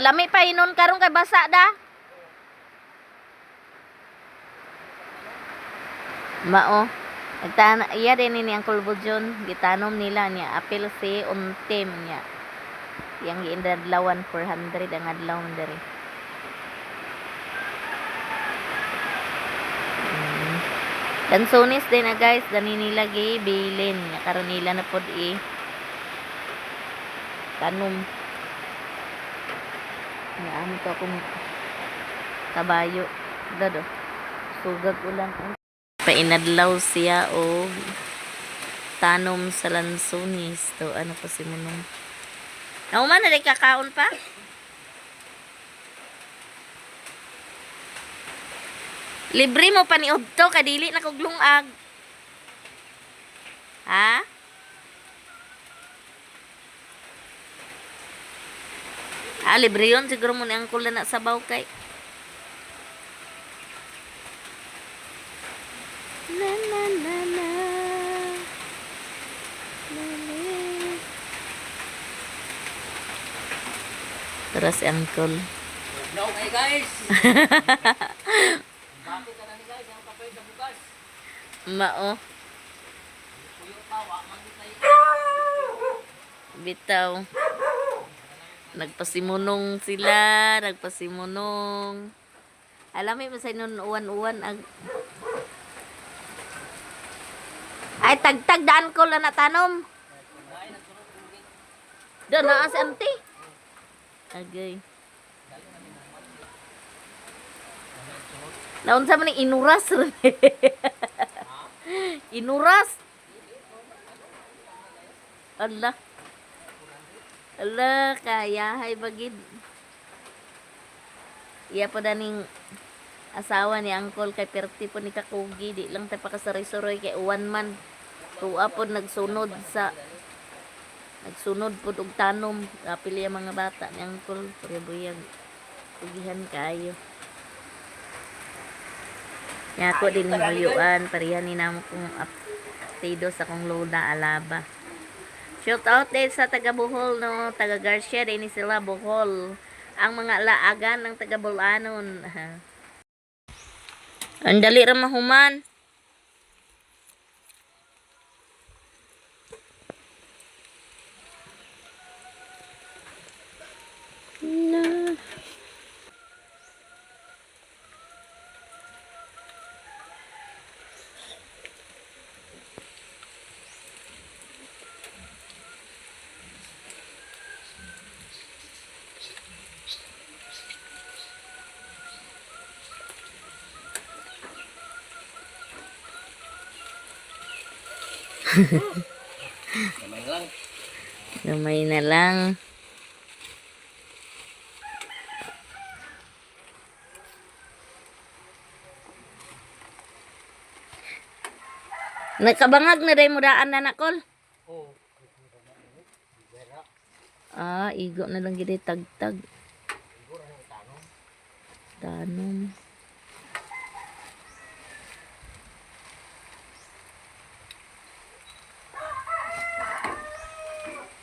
Lami pa inon karon kay basa da. Mao. Iya din ni ang kulbudyon. Gitanom nila niya. Apil si untim niya. Yang giindadlawan 400 ang adlaw diri. Lansones din na guys. Dani nila gibilin. Karon nila na pod tanom. Ano to akong kabayo. Dado. Sugag ulan. Painadlaw siya o tanom sa lansones. To ano pa si Munong. Nauman na rin kakaon pa? Libre mo pa ni Udto. Kadili na kog lungag. Ha? Libre yun. Siguro mo ni angkol na sabaw kay. Na na na na. Tara si angkol. No, hey guys. Bakit ka na ni guys? Ang papel sa bukas. Mao. Puyo tawa, mangitay. Bitaw. Nagpasimunong sila. Nagpasimunong. Alam mo sa nun uwan-uwan. Ay, tagtag daan ko lang natanom. Doon na si auntie. Agay. Naon sa man inuras rin. Inuras. Allah. Allah, kaya hay bagid. Iya pa daning asawa ni Angkol kay perti po ni Kakugi. Di lang tayo pakasari-suroy kay uwan man. Tuwa po nagsunod po og tanom. Kapili ang mga bata ni Angkol. Puribuyag. Tugihan kayo. Kaya ako din yung uyuan. Parihan ni namo kong aptido sa kong lola alaba. Shout out din sa taga Bohol, no? Taga Garcia, din sila Bohol. Ang mga laagan ng taga Bulanon. Ang dali ra mahuman. Na. Gamay lang. Gamay na lang. Nakabangag na rin mo daan na nakol. Oo. Igo na lang gini tagtag. Tanom.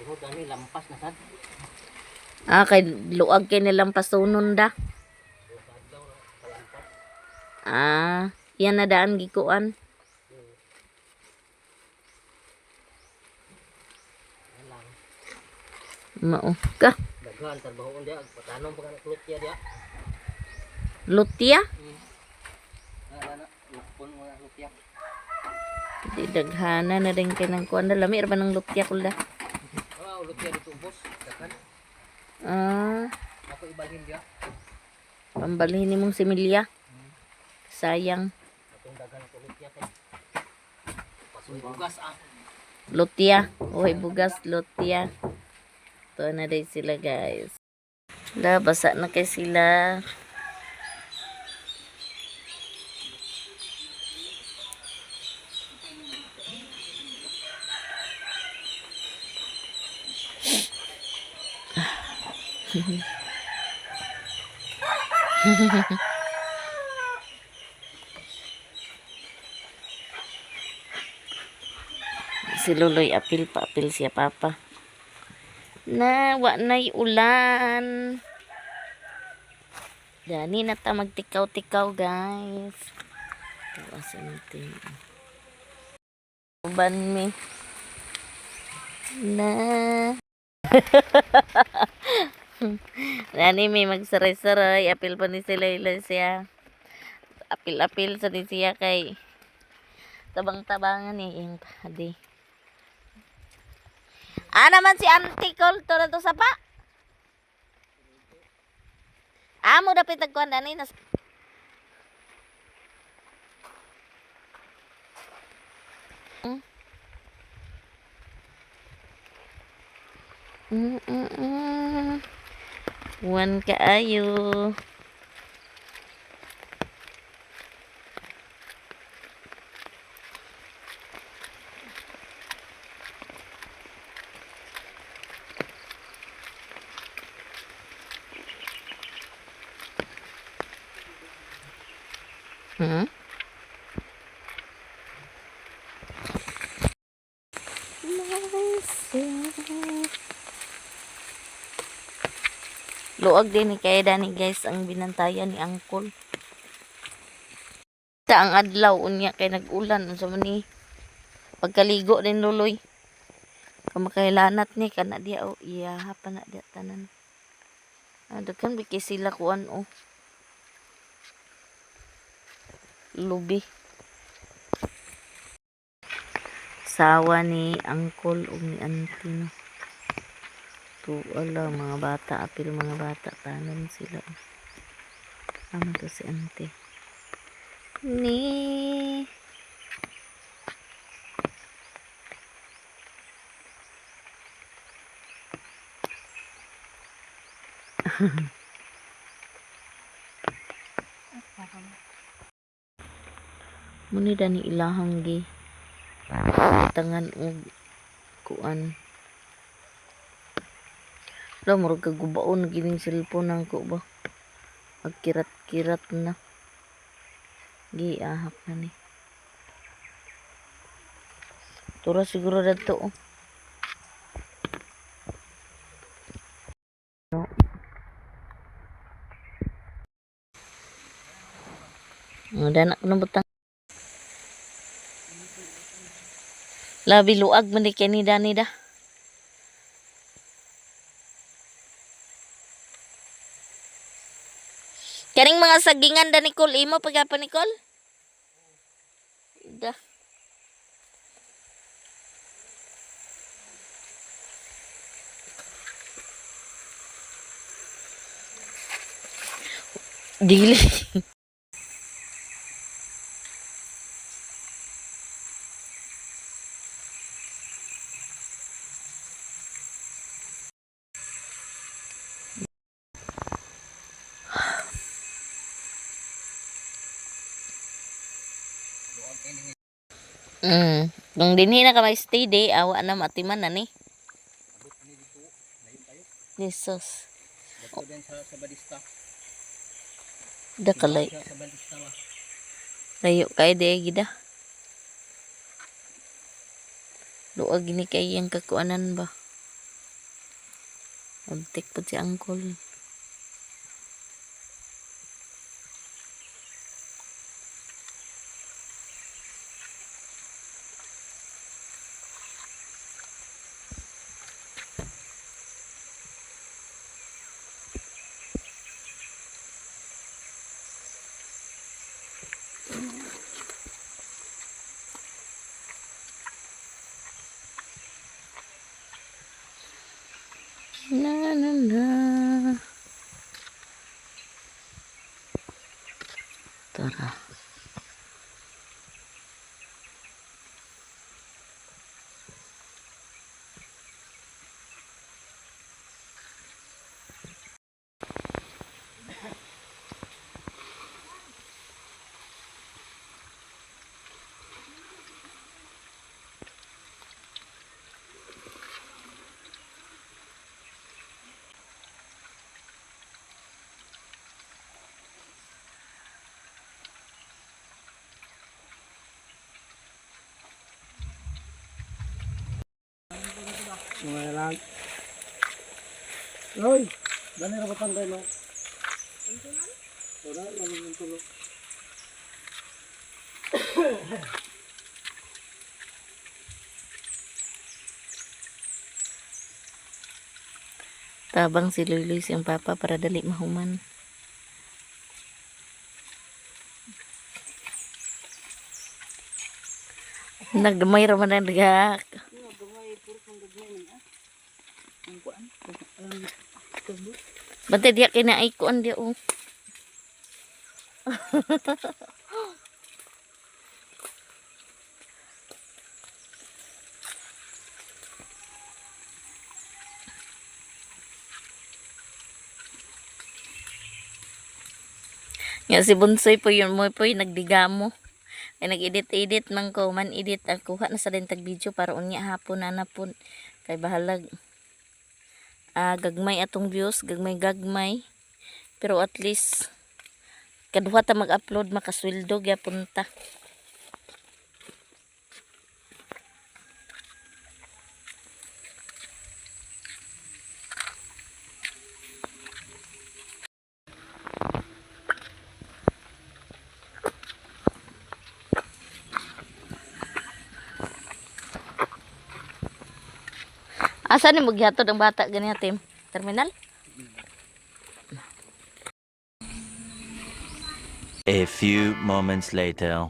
Pero dami lampas na sad. Kay luag kay nilang pasunon da. Yan na daan gikuan. Mao ka. Daghan trabaho dia patanom pa kana klutya dia. Lutya? Ana lupon mo na lutya. Di daghana na rin kay nang kuan. Lami ra ba ng lutya kulda? Lutya dito boss. Daghan. Ako ibalhin dia. Pambalhin ni mong similya. Sayang. Atong daghan ko lutya kay. Pasoy bugas Lutya. Uy, bugas lutya. Ito na rin sila guys. Basa na kay sila. Si Luloy apil siya papa. Na wa nay ulan. Dani na ta magtikaw-tikaw guys. Asintin. Uban mi. Na. Nani may magsaray-saray. Apil pa ni sila siya. Apil-apil sa ni siya kay tabang-tabangan ni yung padi. Naman si Auntie Col to na to sa pa. Mo dapat nagkuhan dani nas. Wan kaayo. Luag din ni kay Dani guys ang binantayan ni Angkol. Ta ang adlaw unya kay nag-ulan unsa man ni pagkaligo din luloy. Kamakailanat ni kana dia o iya pa na dia tanan. Daghan biki sila kuan o. Lubi. Sawa ni Angkol ug ni Auntie no. Ala mga bata apil mga bata tanan sila. Amo to si Auntie. Ni muni dani ilahang gi tangan og kuan. Lo murag kagubaon gining cellphone nang ko ba. Magkirat-kirat na. Giahak na ni. Tura siguro dato oh. No. Danak na butang. Labi luag man di kay ni Dani da. Kaning mga sagingan da Nicole imo pagapa Nicole? Da. Dili. Nung dinhi na ka stay day, awa na matiman na ni. Jesus. Dito din sa balista. Dakalay. Sa balista wa. Layo kay de gida. Luag gini kay yang kakuanan ba. Abtik po si Angkol. Na na na. Tara. Mga lang. Hoy, dali ra batang kayo. Wala lang yung tulo. Tabang si Luis yung papa para dali mahuman. Nagdamay raman ang dagak. Bante dia kinaikuan dia oh. Nga si Bunsoy po yun mo po yung nagdigamo. Ay nag-edit-edit man ko, man edit ang kuha na sa dintag video para unya hapon na napon. Kay bahalag gagmay atong views, gagmay. Pero at least kaduha ta mag-upload makasweldo gyapon ta. Asa ni mo gihatod ang bata ganiya Tim? Terminal? A few moments later.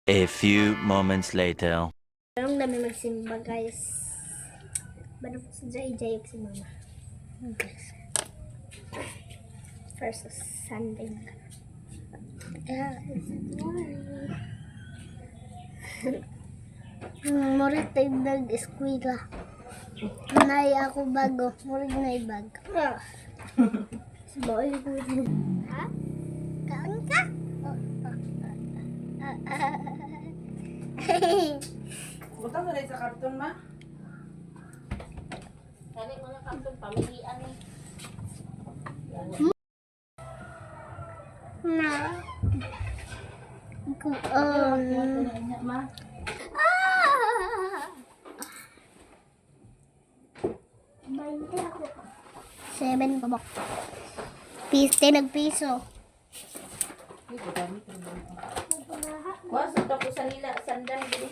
A few moments later. Anong dami magsimba guys? Bago po sa Jay si mama. First Sunday. Murid tayo nag-eskwela. Nay ako bago. Murid na ibag. Sabay ko. Ha? Kaan ka? Buta mo rin sa karton, ma? Kani mga karton pamilian ni. Na. Ma? Seven pa ba? Piste nagpiso. Kuha sa ko sa nila sandal dili.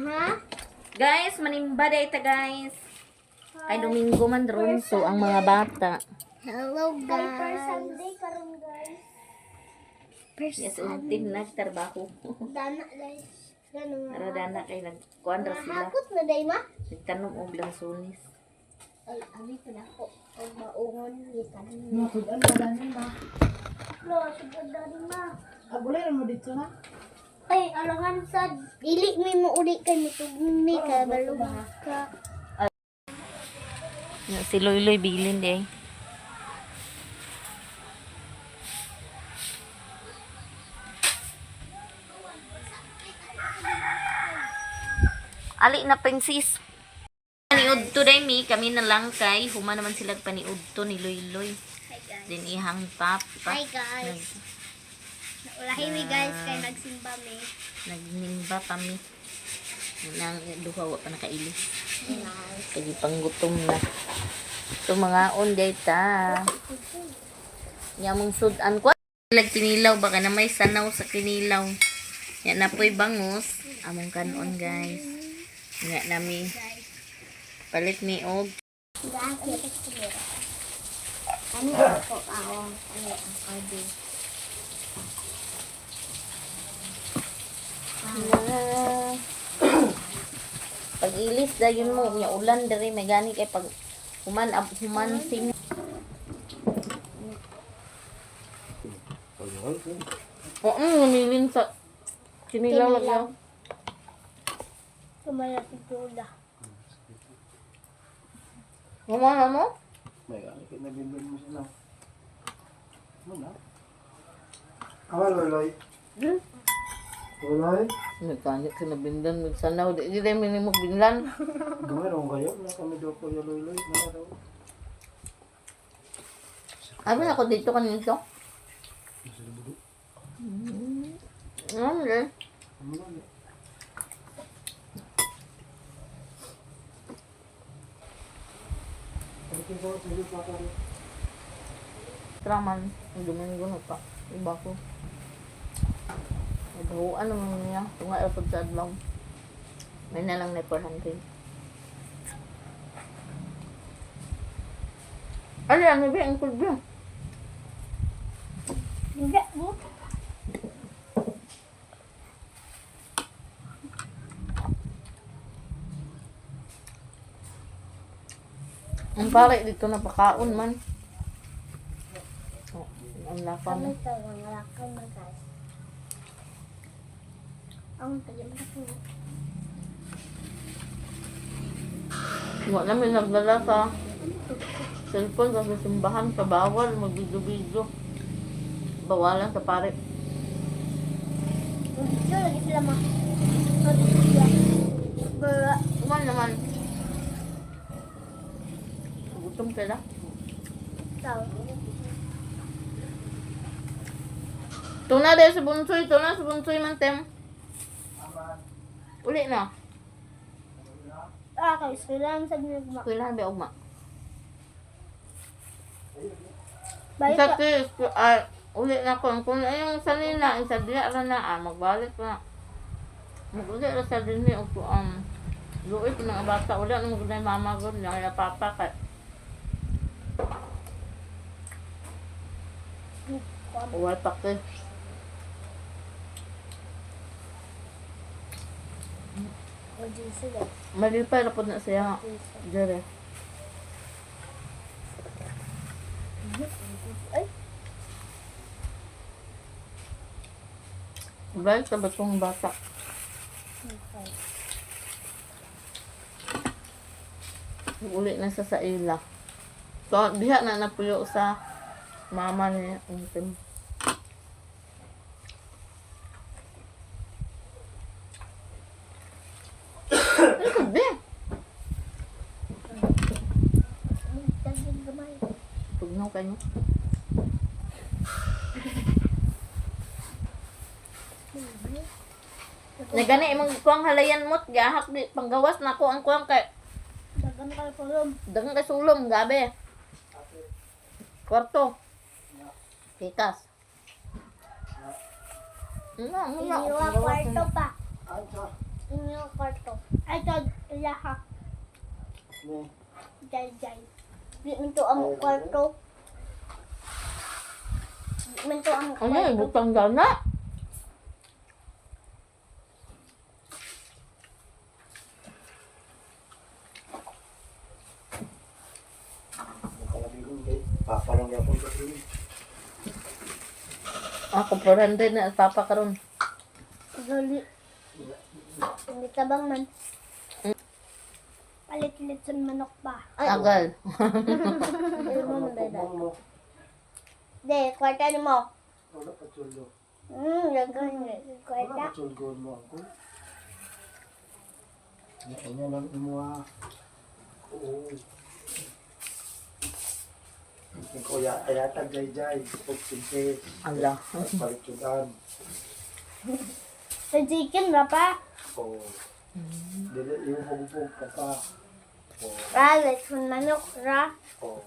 Ha? Guys, manimba day ta guys. Ay Domingo man ron so ang mga bata. Hello guys. First Sunday karon guys. First Yes, ultim nagtrabaho. Dana guys. Ganun nga. Aradana kay nagkuan ra sila. Hakot na day ma. Nagtanom og lansones. Ay, abi pa na ko. Ang maungon ni kanin. Nakudan pa ganin ma. Lo, sugod dari ma. Abulay mo dito na. Ay, alangan sa dili mi mo uli kay mitugmi ka balo ka. Si Loy bilin day. Ali na princess. Paniud to day mi, kami na lang kay huma naman sila paniud to ni Loy. Hi guys. Din ihang papa. Hi guys. Ulahi mi guys kay nagsimba mi. Nagnimba kami. Nang duha wa pa nakailis. Nice. Kaya panggutom na. So mga onday ta. Yamong sudan ko. Lag kinilaw baka na may sanaw sa kinilaw. Yan na po'y bangus. Among kanon guys. Nga nami. Palit ni og. Dahil ano ako ako ano ako din. Pag ilis dayon mo nya ulan diri may gani kay pag human sing. Oo, namilin sa kinilaw lang. Kumaya si Juda. Humana mo? May ano kaya nabindon mo sila. Muna. Awal loy. Loy. Nagkanit ka na bindan, nagsanaw. Di rin minimog binlan. Gamay ron kayo. Na kami daw ko yung loy. Mana daw. Abi na ako dito kanito. Ano rin? Traman. Ang Domingo na pa. Iba ko. Naghuan naman niya. Tunga airpod sa adlaw. May na lang na 400. Ano yan? May ang kulbyo. Hindi mo. Ang pare dito na pakaon man. Oh, ang lapa Kami mo. ito ang lakay na guys. Ang tagal na po. Wala namin nagdala sa cellphone sa simbahan sa bawal. Mag-video-video. Bawalan sa pare. Dito lagi sila ma. Pagkaya. Bara. Kuman naman. Gutom sila. Tao. Tuna dahil sa bunsoy. Tuna sa bunsoy man, Tem. Uli na. Ah, kay sila sa ginagawa. Kailangan ba ugma? Balik Sa ka. tis. Uli na ko. Kung yung sanila, isa diya ra na. Magbalik na. Mag-uli ra sa dinhi. Luoy ko ng bata. Uli na mag-uli mama ko. Kaya papa ka. Uwal pa ka. O, dito sila. Malipay na po na siya. Dire. Ay, Balik sa batong bata. Uli na sa ila. So, diha na napuyo sa mama niya. Ang tim. Ano ba? tagin gamay. Tugnaw kayo. Nagani imong kuang halayan mo't gahak di panggawas na ko ang kuang kay Dagan kayo pulom. dagang kay sulom gabi. Kwarto. Pikas. Iniwa kwarto pa. Ay, sa. Iniwa kwarto. Ay, ito, ilaha. Ne. Jay. Di man to ang kwarto. Di man to ang Ano, kwarto. ibutang gana? Nakalabigon kay. Paparang yapon ka rin. Ako, 400 na papa karon. Gali. Hindi tabang man. Palit-lit sa manok pa. Agal. Hindi mo man dada. Pagmang mo. De, kwarta ni mo. Wala pa tsuldo. Lagan ni. Wala Kwarta. pa tsuldo mo ako. Yan lang mo ah. Oo. Ikaw ayatag jay-jay. Pagsintes. Ala. Palitudan. Sa chicken na pa. Oo. Dili yung hubog ka pa. Oo. Ra, let's manok ra. Oo.